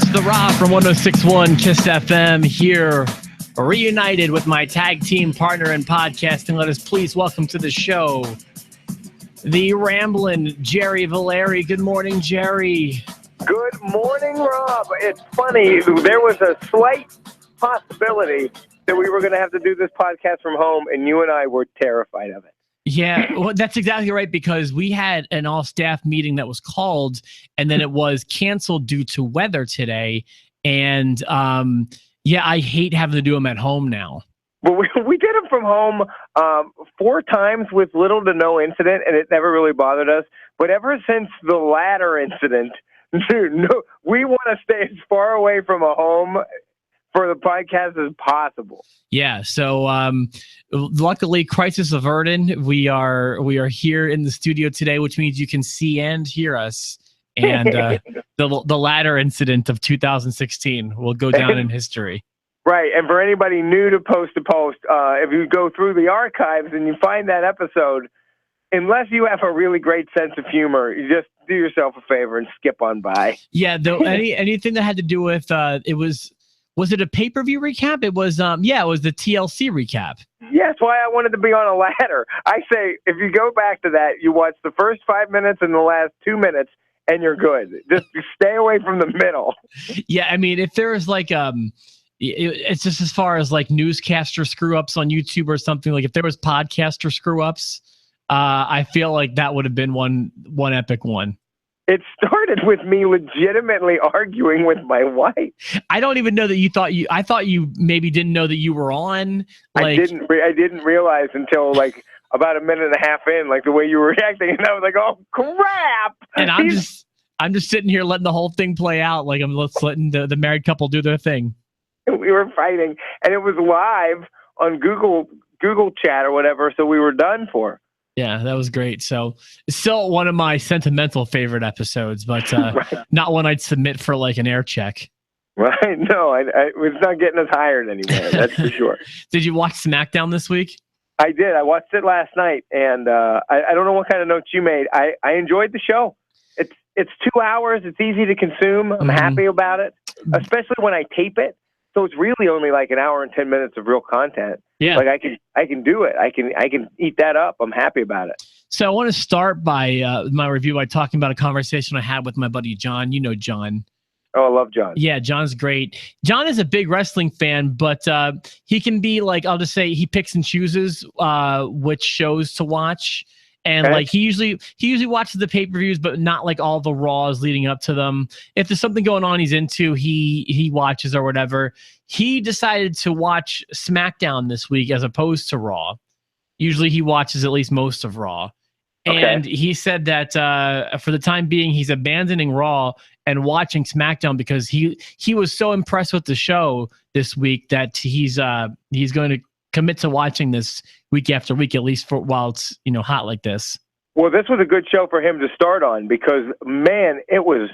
It's The Raw from 106.1 KISS FM here, reunited with my tag team partner in podcasting. Let us please welcome to the show the ramblin' Jerry Valeri. Good morning, Jerry. Good morning, Rob. It's funny. There was a slight possibility that we were going to have to do this podcast from home, and you and I were terrified of it. Yeah, well, that's exactly right, because we had an all-staff meeting that was called, and then it was canceled due to weather today. And, I hate having to do them at home now. Well, we did them from home 4 times with little to no incident, and it never really bothered us. But ever since the ladder incident, we want to stay as far away from a home for the podcast as possible. Yeah, so luckily, crisis averted. We are here in the studio today, which means you can see and hear us. And the ladder incident of 2016 will go down in history. Right, and for anybody new to Post to Post, if you go through the archives and you find that episode, unless you have a really great sense of humor, you just do yourself a favor and skip on by. Yeah, though anything that had to do with was it a pay-per-view recap? It was it was the TLC recap. Yeah, that's why I wanted to be on a ladder. I say if you go back to that, you watch the first 5 minutes and the last 2 minutes, and you're good. Just stay away from the middle. Yeah, I mean, if there was like it's just as far as like newscaster screw-ups on YouTube or something. Like if there was podcaster screw-ups, I feel like that would have been one epic one. It started with me legitimately arguing with my wife. I don't even know that I thought you maybe didn't know that you were on. Like, I didn't realize until like about a minute and a half in, like the way you were reacting, and I was like, "Oh crap!" And I'm just sitting here letting the whole thing play out. Like I'm letting the married couple do their thing. We were fighting, and it was live on Google Chat or whatever, so we were done for. Yeah, that was great. So it's still one of my sentimental favorite episodes, but right. Not one I'd submit for like an air check. Right. No, it's not getting us hired anywhere. That's for sure. Did you watch SmackDown this week? I did. I watched it last night, and I don't know what kind of notes you made. I enjoyed the show. It's 2 hours. It's easy to consume. I'm happy about it, especially when I tape it. So it's really only like an hour and 10 minutes of real content. Yeah. Like I can do it. I can eat that up. I'm happy about it. So I want to start by my review by talking about a conversation I had with my buddy John. You know John. Oh, I love John. Yeah, John's great. John is a big wrestling fan, but he can be like, I'll just say he picks and chooses which shows to watch. And okay. Like he usually watches the pay-per-views, but not like all the Raws leading up to them. If there's something going on he's into, he watches or whatever. He decided to watch SmackDown this week as opposed to Raw. Usually he watches at least most of Raw. Okay. And he said that for the time being, he's abandoning Raw and watching SmackDown because he was so impressed with the show this week that he's going to commit to watching this week after week, at least for while it's hot like this. Well, this was a good show for him to start on because man, it was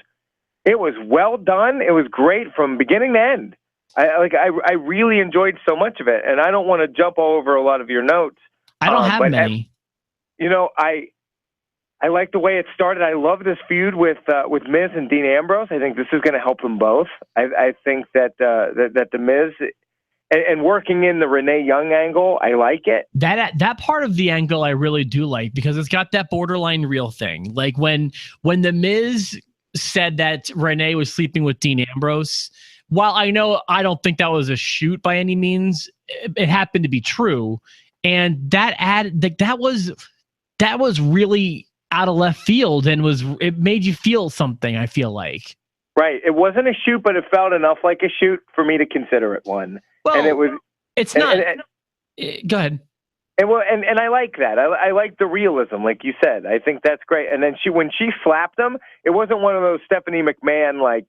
well done. It was great from beginning to end. I really enjoyed so much of it, and I don't want to jump all over a lot of your notes. I don't have many. I like the way it started. I love this feud with Miz and Dean Ambrose. I think this is going to help them both. I think that the Miz and working in the Renee Young angle, I like it. That part of the angle I really do like because it's got that borderline real thing. Like when the Miz said that Renee was sleeping with Dean Ambrose. While I don't think that was a shoot by any means, it happened to be true, and that was really out of left field and it made you feel something. I feel like right. It wasn't a shoot, but it felt enough like a shoot for me to consider it one. Well, and it was. It's not. Go ahead. And I like that. I like the realism, like you said. I think that's great. And then when she slapped him, it wasn't one of those Stephanie McMahon like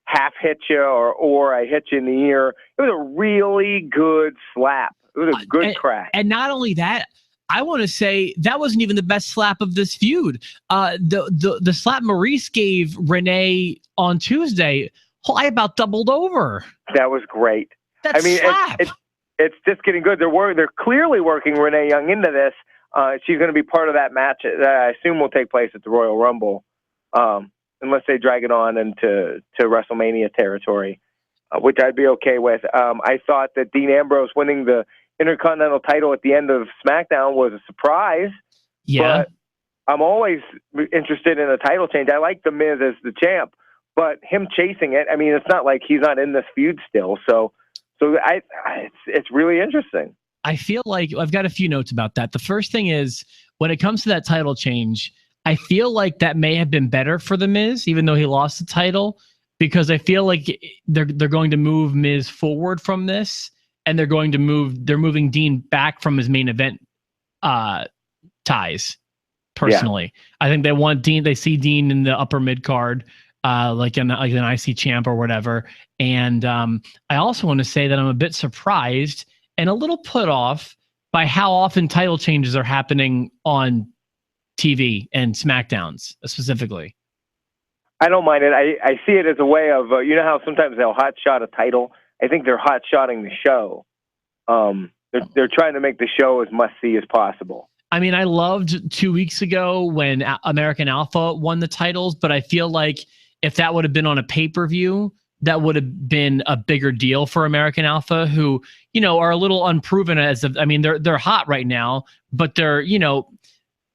half hit you or I hit you in the ear. It was a really good slap. It was a good crack. And not only that, I want to say that wasn't even the best slap of this feud. The slap Maurice gave Renee on Tuesday, I about doubled over. That was great. Slap. It's just getting good. They're clearly working Renee Young into this. She's going to be part of that match that I assume will take place at the Royal Rumble. unless they drag it on into WrestleMania territory, which I'd be okay with. I thought that Dean Ambrose winning the Intercontinental title at the end of SmackDown was a surprise. Yeah. But I'm always interested in a title change. I like The Miz as the champ, but him chasing it, I mean, it's not like he's not in this feud still. So it's really interesting. I feel like I've got a few notes about that. The first thing is, when it comes to that title change, I feel like that may have been better for The Miz, even though he lost the title, because I feel like they're going to move Miz forward from this, and they're moving Dean back from his main event ties. Personally, I think they want Dean. They see Dean in the upper mid card, like an IC champ or whatever. And I also want to say that I'm a bit surprised and a little put off by how often title changes are happening on TV and SmackDowns specifically. I don't mind it. I see it as a way of, you know how sometimes they'll hot shot a title? I think they're hot shotting the show. They're trying to make the show as must see as possible. I mean, I loved 2 weeks ago when American Alpha won the titles, but I feel like if that would have been on a pay-per-view, that would have been a bigger deal for American Alpha, who, you know, are a little unproven I mean, they're hot right now, but they're, you know,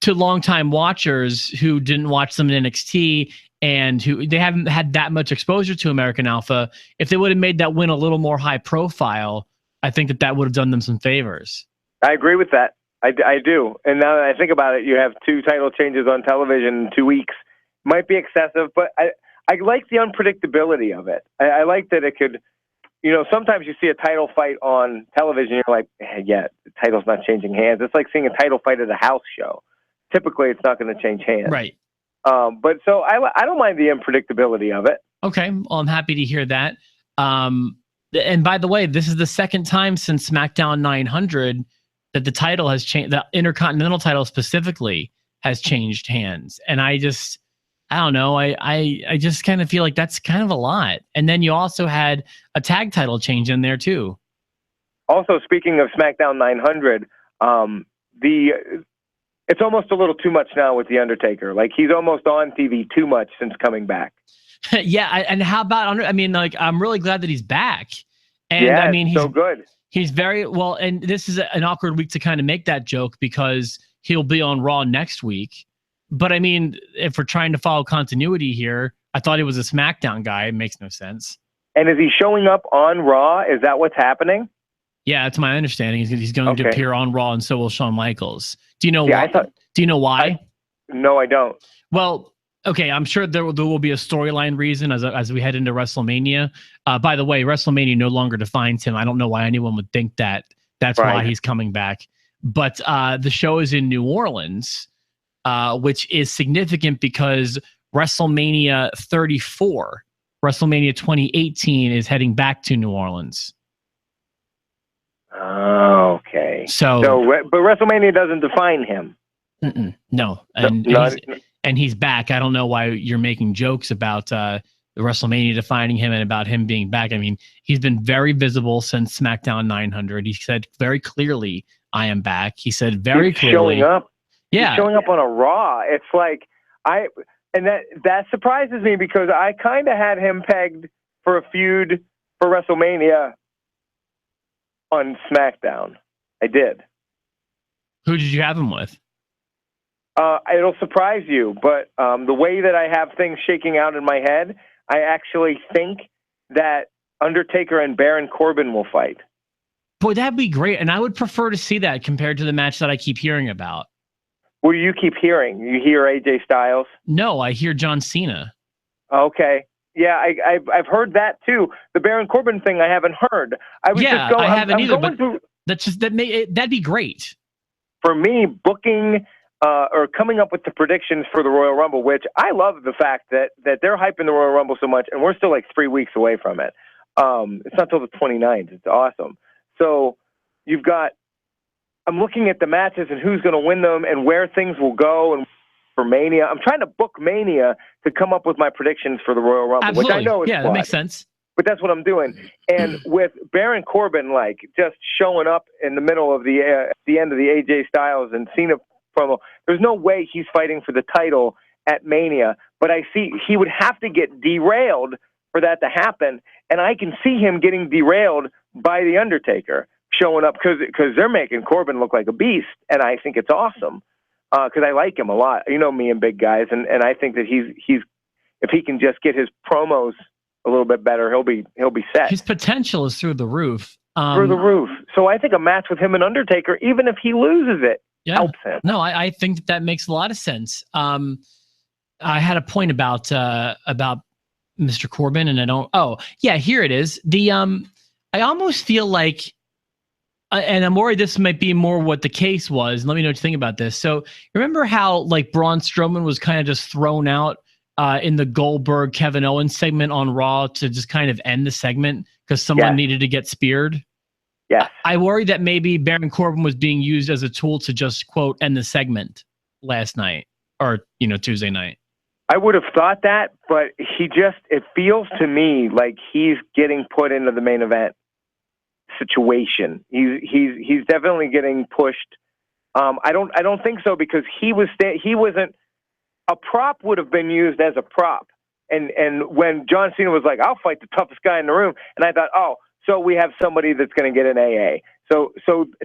to longtime watchers who didn't watch them in NXT and who they haven't had that much exposure to American Alpha, if they would have made that win a little more high profile, I think that would have done them some favors. I agree with that. I do. And now that I think about it, you have 2 title changes on television in 2 weeks. Might be excessive, but I like the unpredictability of it. I like that it could, you know, sometimes you see a title fight on television, you're like, yeah, the title's not changing hands. It's like seeing a title fight at a house show. Typically, it's not going to change hands. Right. But so I don't mind the unpredictability of it. Okay. Well, I'm happy to hear that. And by the way, this is the second time since SmackDown 900 that the title has changed, the Intercontinental title specifically has changed hands. And I don't know. I just kind of feel like that's kind of a lot. And then you also had a tag title change in there too. Also, speaking of SmackDown 900, it's almost a little too much now with The Undertaker. Like, he's almost on TV too much since coming back. Yeah. And how about, I mean, like, I'm really glad that he's back. And yeah, I mean, he's so good. He's very well, and this is an awkward week to kind of make that joke because he'll be on Raw next week. But I mean, if we're trying to follow continuity here, I thought he was a SmackDown guy. It makes no sense. And is he showing up on Raw? Is that what's happening? Yeah, that's my understanding. He's going to appear on Raw, and so will Shawn Michaels. Do you know why? Do you know why? No, I don't. Well, okay, I'm sure there will be a storyline reason as we head into WrestleMania. By the way, WrestleMania no longer defines him. I don't know why anyone would think that that's why he's coming back. But the show is in New Orleans, which is significant because WrestleMania 34, WrestleMania 2018 is heading back to New Orleans. Oh, okay. So but WrestleMania doesn't define him. No. And he's back. I don't know why you're making jokes about the WrestleMania defining him and about him being back. I mean, he's been very visible since SmackDown 900. He said very clearly, "I am back." He said very clearly, showing up. Yeah, he's showing up on a Raw. It's like that surprises me because I kind of had him pegged for a feud for WrestleMania on SmackDown. I did. Who did you have him with? It'll surprise you, but the way that I have things shaking out in my head, I actually think that Undertaker and Baron Corbin will fight. Boy, that'd be great, and I would prefer to see that compared to the match that I keep hearing about. What do you keep hearing? You hear AJ Styles? No, I hear John Cena. Okay. Yeah, I've heard that too. The Baron Corbin thing I haven't heard. I haven't either, but that'd be great. For me, booking or coming up with the predictions for the Royal Rumble, which I love the fact that they're hyping the Royal Rumble so much, and we're still like 3 weeks away from it. It's not till the 29th. It's awesome. So I'm looking at the matches and who's going to win them and where things will go and for Mania. I'm trying to book Mania to come up with my predictions for the Royal Rumble, Absolutely. which I know is that makes sense. But that's what I'm doing. And with Baron Corbin, like, just showing up in the middle of the end of the AJ Styles and Cena promo, there's no way he's fighting for the title at Mania. but I see he would have to get derailed for that to happen, and I can see him getting derailed by the Undertaker showing up because they're making Corbin look like a beast, and I think it's awesome because I like him a lot. You know me and big guys, and I think that he's if he can just get his promos a little bit better, he'll be set. His potential is through the roof. Through the roof. So I think a match with him and Undertaker, even if he loses it, helps him. No, I think that makes a lot of sense. I had a point about Mr. Corbin, and I don't. Oh, yeah, here it is. I almost feel like, and I'm worried this might be more what the case was. Let me know what you think about this. So remember how like Braun Strowman was kind of just thrown out in the Goldberg Kevin Owens segment on Raw to just kind of end the segment because someone needed to get speared? Yes. I worry that maybe Baron Corbin was being used as a tool to just, quote, end the segment last night or, Tuesday night. I would have thought that, but it feels to me like he's getting put into the main event situation. He's definitely getting pushed. I don't think so because he wasn't. A prop would have been used as a prop, and when John Cena was like, "I'll fight the toughest guy in the room," and I thought, "Oh, so we have somebody that's going to get an AA." So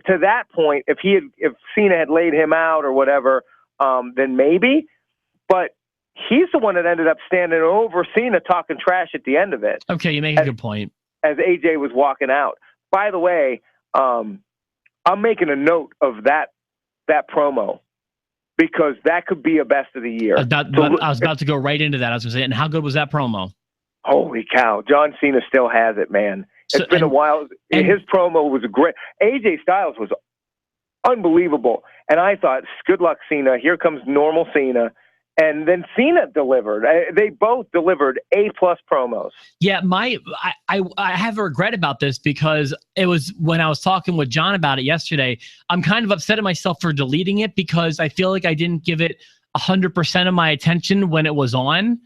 to that point, if Cena had laid him out or whatever, then maybe. But he's the one that ended up standing over Cena talking trash at the end of it. Okay, you make a good point. As AJ was walking out. By the way, I'm making a note of that promo because that could be a best of the year. I was about to go right into that. I was going to say, and how good was that promo? Holy cow. John Cena still has it, man. It's been a while. His promo was great. AJ Styles was unbelievable. And I thought, good luck, Cena. Here comes normal Cena. And then Cena delivered. They both delivered A+ promos. Yeah, I have a regret about this because it was when I was talking with John about it yesterday. I'm kind of upset at myself for deleting it because I feel like I didn't give it 100% of my attention when it was on,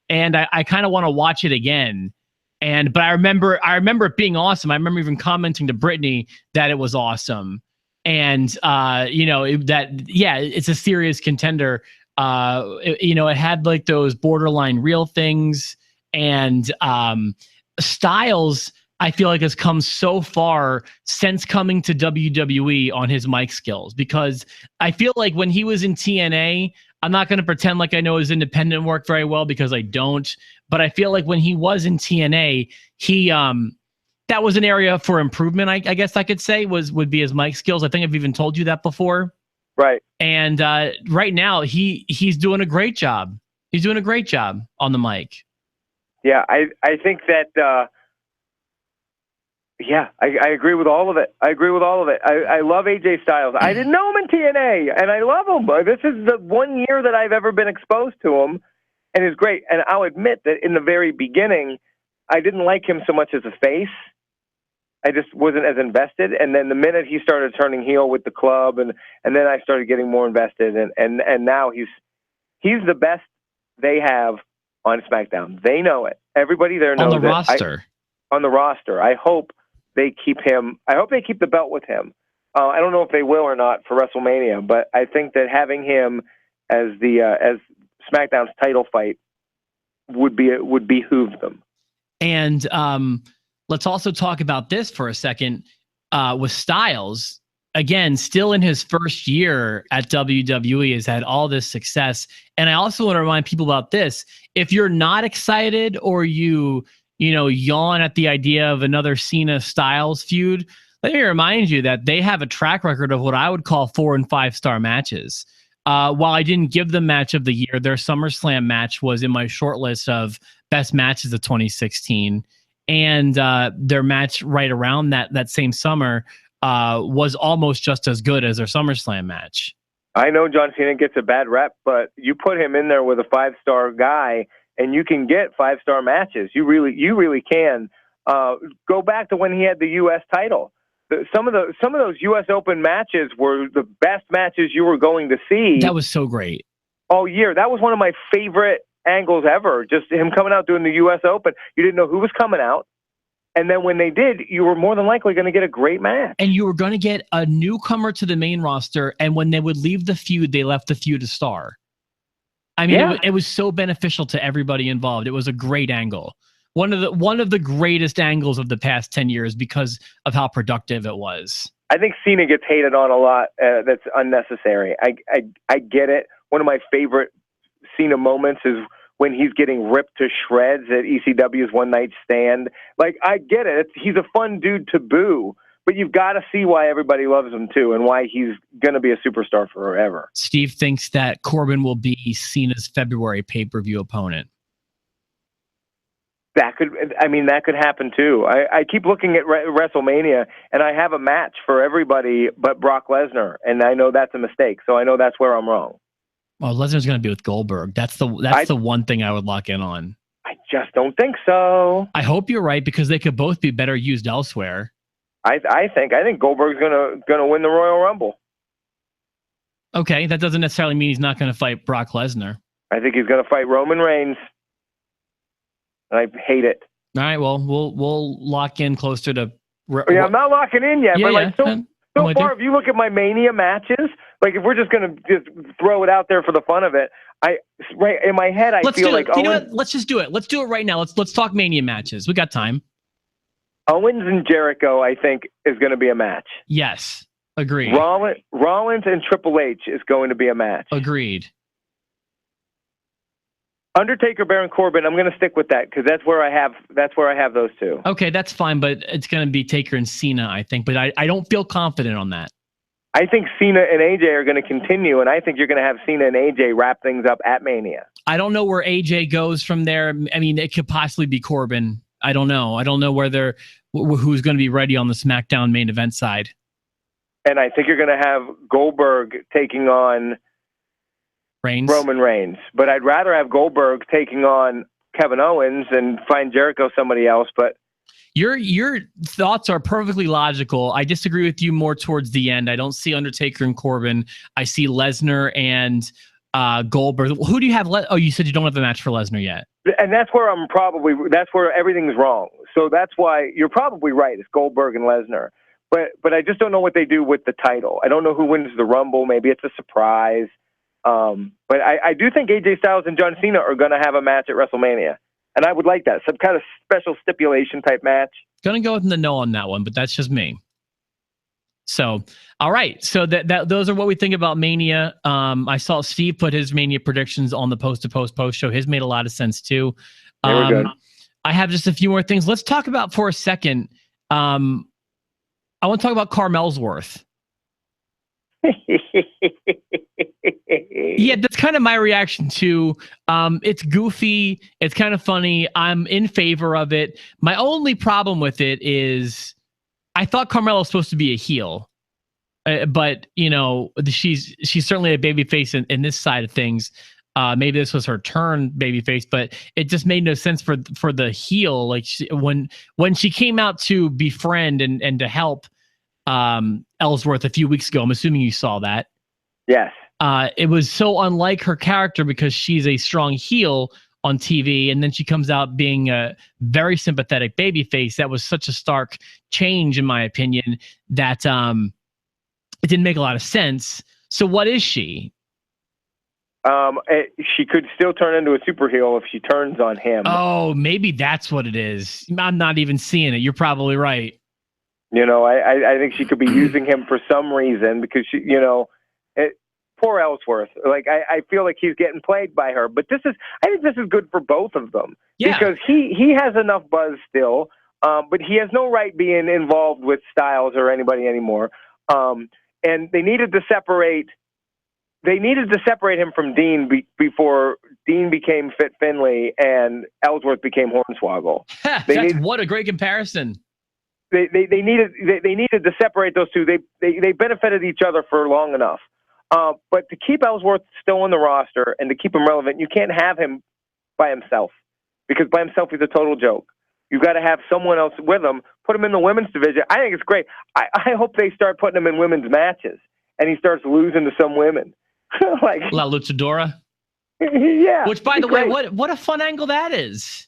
and I kind of want to watch it again. But I remember it being awesome. I remember even commenting to Brittany that it was awesome, and it's a serious contender. It had like those borderline real things, and Styles, I feel like, has come so far since coming to WWE on his mic skills, because I feel like when he was in TNA, I'm not going to pretend like I know his independent work very well because I don't, but I feel like when he was in TNA, he that was an area for improvement, I guess I could say, would be his mic skills. I think I've even told you that before. Right. And right now he's doing a great job. He's doing a great job on the mic. Yeah, I think that I agree with all of it. I love AJ Styles. I didn't know him in TNA, and I love him. This is the 1 year that I've ever been exposed to him, and it's great. And I'll admit that in the very beginning, I didn't like him so much as a face. I just wasn't as invested. And then the minute he started turning heel with the club, and then I started getting more invested. And now he's the best they have on SmackDown. They know it. Everybody there knows it. On the roster. On the roster. I hope they keep him. I hope they keep the belt with him. I don't know if they will or not for WrestleMania, but I think that having him as as SmackDown's title fight would behoove them. And let's also talk about this for a second with Styles. Again, still in his first year at WWE, has had all this success. And I also want to remind people about this. If you're not excited or you yawn at the idea of another Cena Styles feud, let me remind you that they have a track record of what I would call 4- and 5-star matches. While I didn't give them match of the year, their SummerSlam match was in my short list of best matches of 2016. And their match right around that same summer was almost just as good as their SummerSlam match. I know John Cena gets a bad rep, but you put him in there with a 5-star guy, and you can get 5-star matches. You really can. Go back to when he had the U.S. title. Some of those U.S. Open matches were the best matches you were going to see. That was so great all year. That was one of my favorite angles ever. Just him coming out doing the U.S. Open. You didn't know who was coming out. And then when they did, you were more than likely going to get a great match. And you were going to get a newcomer to the main roster. And when they would leave the feud, they left the feud a star. I mean, it was so beneficial to everybody involved. It was a great angle. One of the greatest angles of the past 10 years because of how productive it was. I think Cena gets hated on a lot. That's unnecessary. I get it. One of my favorite Cena moments is when he's getting ripped to shreds at ECW's One Night Stand. Like, I get it. He's a fun dude to boo, but you've got to see why everybody loves him too and why he's going to be a superstar forever. Steve thinks that Corbin will be Cena's February pay-per-view opponent. That could happen too. I keep looking at WrestleMania, and I have a match for everybody but Brock Lesnar, and I know that's a mistake. So I know that's where I'm wrong. Well, Lesnar's going to be with Goldberg. That's the one thing I would lock in on. I just don't think so. I hope you're right because they could both be better used elsewhere. I think Goldberg's gonna win the Royal Rumble. Okay, that doesn't necessarily mean he's not going to fight Brock Lesnar. I think he's going to fight Roman Reigns. I hate it. All right, well, we'll lock in closer to. I'm not locking in yet, but so far, if you look at my Mania matches, like if we're just gonna just throw it out there for the fun of it, right in my head, I feel like you know what? Let's just do it. Let's do it right now. Let's talk Mania matches. We got time. Owens and Jericho, I think, is going to be a match. Yes, agreed. Rollins and Triple H is going to be a match. Agreed. Undertaker, Baron Corbin, I'm going to stick with that because that's where I have those two. Okay, that's fine, but it's going to be Taker and Cena, I think. But I don't feel confident on that. I think Cena and AJ are going to continue, and I think you're going to have Cena and AJ wrap things up at Mania. I don't know where AJ goes from there. I mean, it could possibly be Corbin. I don't know. I don't know who's going to be ready on the SmackDown main event side. And I think you're going to have Goldberg taking on Roman Reigns, but I'd rather have Goldberg taking on Kevin Owens and find Jericho somebody else. But your thoughts are perfectly logical. I disagree with you more towards the end. I don't see Undertaker and Corbin. I see Lesnar and Goldberg. Who do you have? You said you don't have a match for Lesnar yet. And that's where everything's wrong. So that's why you're probably right. It's Goldberg and Lesnar. But I just don't know what they do with the title. I don't know who wins the Rumble. Maybe it's a surprise. But I do think AJ Styles and John Cena are going to have a match at WrestleMania. And I would like that. Some kind of special stipulation type match. Going to go with the no on that one, but that's just me. So, all right. So those are what we think about Mania. I saw Steve put his Mania predictions on the post show. His made a lot of sense too. Very good. I have just a few more things. Let's talk about for a second. I want to talk about Carmel's worth. Yeah, that's kind of my reaction to. It's goofy. It's kind of funny. I'm in favor of it. My only problem with it is I thought Carmella was supposed to be a heel, but you know she's certainly a babyface in this side of things. Maybe this was her turn babyface, but it just made no sense for the heel. Like when she came out to befriend and to help Ellsworth a few weeks ago. I'm assuming you saw that. Yes. It was so unlike her character because she's a strong heel on TV, and then she comes out being a very sympathetic babyface. That was such a stark change, in my opinion, that it didn't make a lot of sense. So what is she? She could still turn into a super heel if she turns on him. Oh, maybe that's what it is. I'm not even seeing it. You're probably right. You know, I think she could be using him for some reason because she, you know, poor Ellsworth. Like I feel like he's getting plagued by her. But I think this is good for both of them. Yeah. Because he has enough buzz still, but he has no right being involved with Styles or anybody anymore. And they needed to separate. They needed to separate him from Dean before Dean became Fit Finlay and Ellsworth became Hornswoggle. What a great comparison. They needed to separate those two. They benefited each other for long enough. But to keep Ellsworth still on the roster and to keep him relevant, you can't have him by himself because by himself he's a total joke. You've got to have someone else with him. Put him in the women's division. I think it's great. I hope they start putting him in women's matches and he starts losing to some women. Like La Luchadora. Yeah. Which, by the way, what a fun angle that is.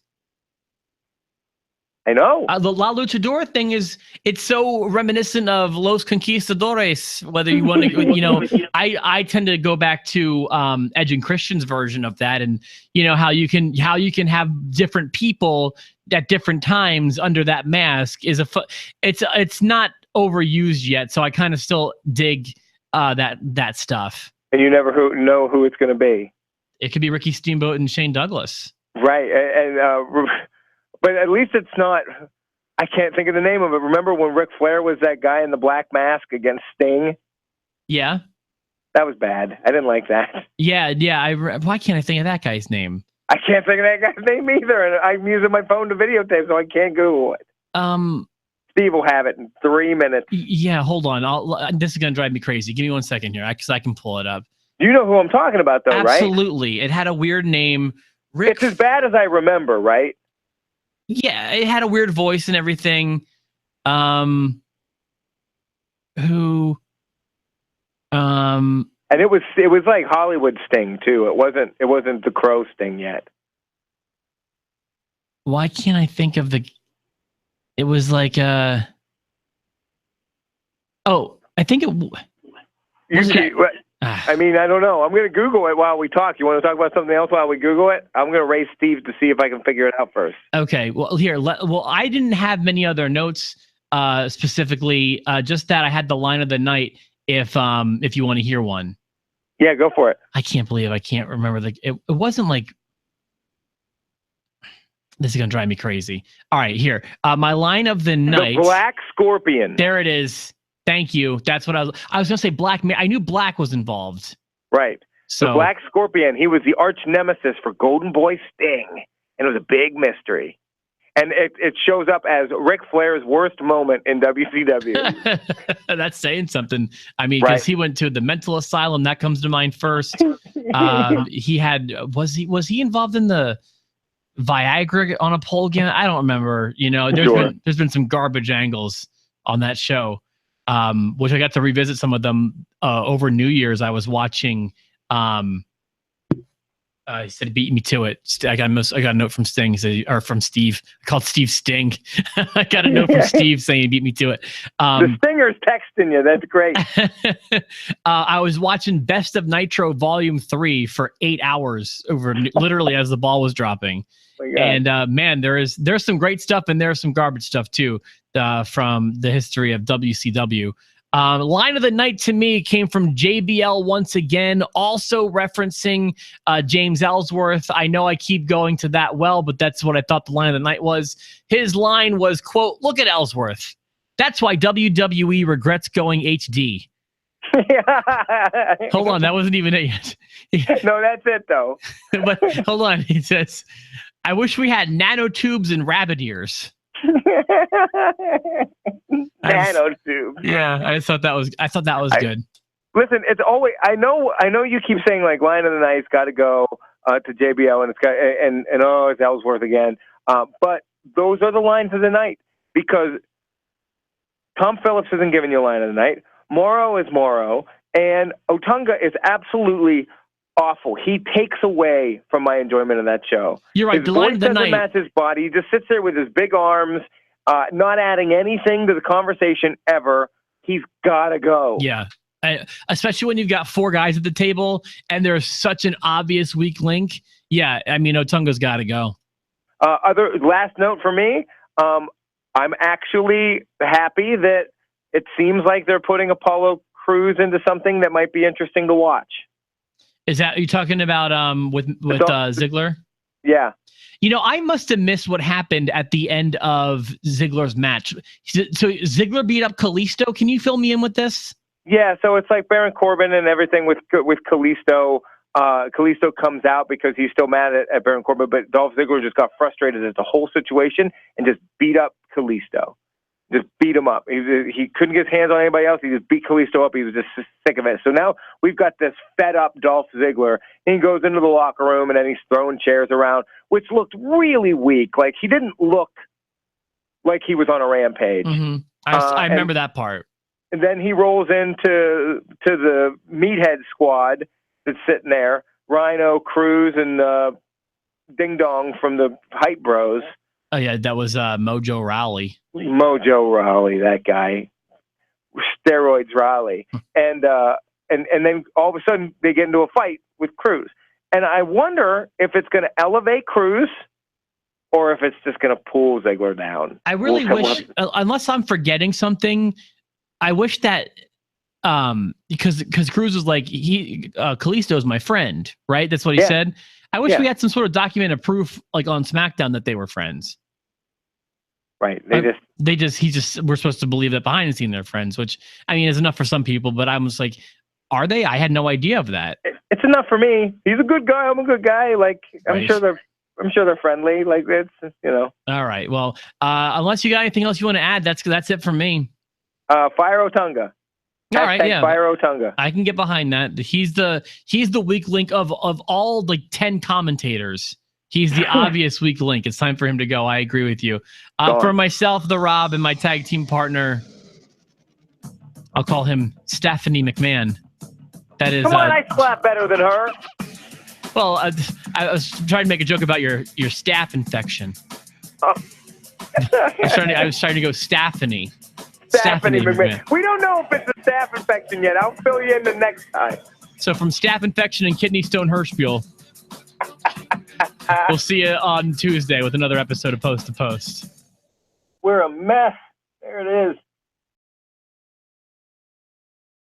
I know. The La Luchadora thing it's so reminiscent of Los Conquistadores. Whether you want to, I tend to go back to Edge and Christian's version of that, and how you can have different people at different times under that mask it's not overused yet, so I kind of still dig that stuff. And you never know who it's going to be. It could be Ricky Steamboat and Shane Douglas, right? And but at least it's not. I can't think of the name of it. Remember when Ric Flair was that guy in the black mask against Sting? Yeah, that was bad. I didn't like that. Yeah. Why can't I think of that guy's name? I can't think of that guy's name either, and I'm using my phone to videotape, so I can't Google it. Steve will have it in 3 minutes. Yeah, hold on. This is gonna drive me crazy. Give me 1 second here, because I can pull it up. You know who I'm talking about, though, right? Absolutely. It had a weird name. It's as bad as I remember, right? Yeah, it had a weird voice and everything. And it was like Hollywood Sting too. It wasn't the Crow Sting yet. Why can't I think of the? It was like I think it. I mean, I don't know. I'm going to Google it while we talk. You want to talk about something else while we Google it? I'm going to raise Steve to see if I can figure it out first. Okay. Well, here. I didn't have many other notes specifically. Just that I had the line of the night. If you want to hear one. Yeah, go for it. I can't believe I can't remember it wasn't like. This is going to drive me crazy. All right, here. My line of the night. The Black Scorpion. There it is. Thank you. That's what I was going to say. Black. I knew Black was involved. Right. So the Black Scorpion. He was the arch nemesis for Golden Boy Sting, and it was a big mystery. And it shows up as Ric Flair's worst moment in WCW. That's saying something. I mean, because he went to the mental asylum. That comes to mind first. He had was he involved in the Viagra on a pole again? I don't remember. There's been some garbage angles on that show. Which I got to revisit some of them over New Year's. I was watching. He said, "Beat me to it." I got a note from Sting, or from Steve. I called Steve Sting. I got a note from Steve saying, "Beat me to it." The Stinger's texting you. That's great. I was watching Best of Nitro Volume 3 for 8 hours literally as the ball was dropping. And man, there's some great stuff, and there's some garbage stuff too from the history of WCW. Line of the night to me came from JBL once again, also referencing James Ellsworth. I know I keep going to that well, but that's what I thought the line of the night was. His line was, quote, "Look at Ellsworth. That's why WWE regrets going HD." Hold on, that wasn't even it yet. No, that's it though. But hold on, he says, "I wish we had nanotubes and rabbit ears." Nanotube. Yeah, I thought that was good. Listen, it's always I know you keep saying like line of the night's got to go to JBL and it's Ellsworth again. But those are the lines of the night because Tom Phillips isn't giving you a line of the night. Morrow is Morrow, and Otunga is absolutely awful. He takes away from my enjoyment of that show. You're right. His voice doesn't match his body. He just sits there with his big arms, not adding anything to the conversation ever. He's got to go. Yeah. Especially when you've got 4 guys at the table and there's such an obvious weak link. Yeah, I mean, Otunga's got to go. Other last note for me, I'm actually happy that it seems like they're putting Apollo Crews into something that might be interesting to watch. Is that you talking about with Ziggler? Yeah. I must have missed what happened at the end of Ziggler's match. So Ziggler beat up Kalisto. Can you fill me in with this? Yeah, so it's like Baron Corbin and everything with Kalisto. Kalisto comes out because he's still mad at Baron Corbin, but Dolph Ziggler just got frustrated at the whole situation and just beat up Kalisto. Just beat him up. He couldn't get his hands on anybody else. He just beat Kalisto up. He was just sick of it. So now we've got this fed-up Dolph Ziggler. He goes into the locker room, and then he's throwing chairs around, which looked really weak. Like, he didn't look like he was on a rampage. Mm-hmm. I remember that part. And then he rolls into the Meathead squad that's sitting there, Rhino, Cruz, and Ding Dong from the Hype Bros. Oh yeah, that was Mojo Rawley. Mojo Rawley, that guy, steroids Rawley, and then all of a sudden they get into a fight with Cruz, and I wonder if it's going to elevate Cruz or if it's just going to pull Ziggler down. I really wish, unless I'm forgetting something, I wish that because Cruz was like Kalisto is my friend, right? That's what he said. I wish we had some sort of documented proof, like on SmackDown, that they were friends. Right. We're supposed to believe that behind the scenes they're friends, which I mean is enough for some people, but I'm just like, are they? I had no idea of that. It's enough for me. He's a good guy. I'm a good guy. Like I'm sure they're friendly. Like it's, you know. All right. Well, unless you got anything else you want to add, that's it for me. Fire Otunga. All right, yeah. Fire Otunga. I can get behind that. He's the weak link of all like 10 commentators. He's the obvious weak link. It's time for him to go. I agree with you. For myself, the Rob, and my tag team partner, I'll call him Stephanie McMahon. That is. Come on, I slap better than her. Well, I was trying to make a joke about your staph infection. Oh. I was trying to go Stephanie. Stephanie McMahon. We don't know if it's a staph infection yet. I'll fill you in the next time. So from staph infection and kidney stone Hirschbiel, we'll see you on Tuesday with another episode of Post to Post. We're a mess. There it is.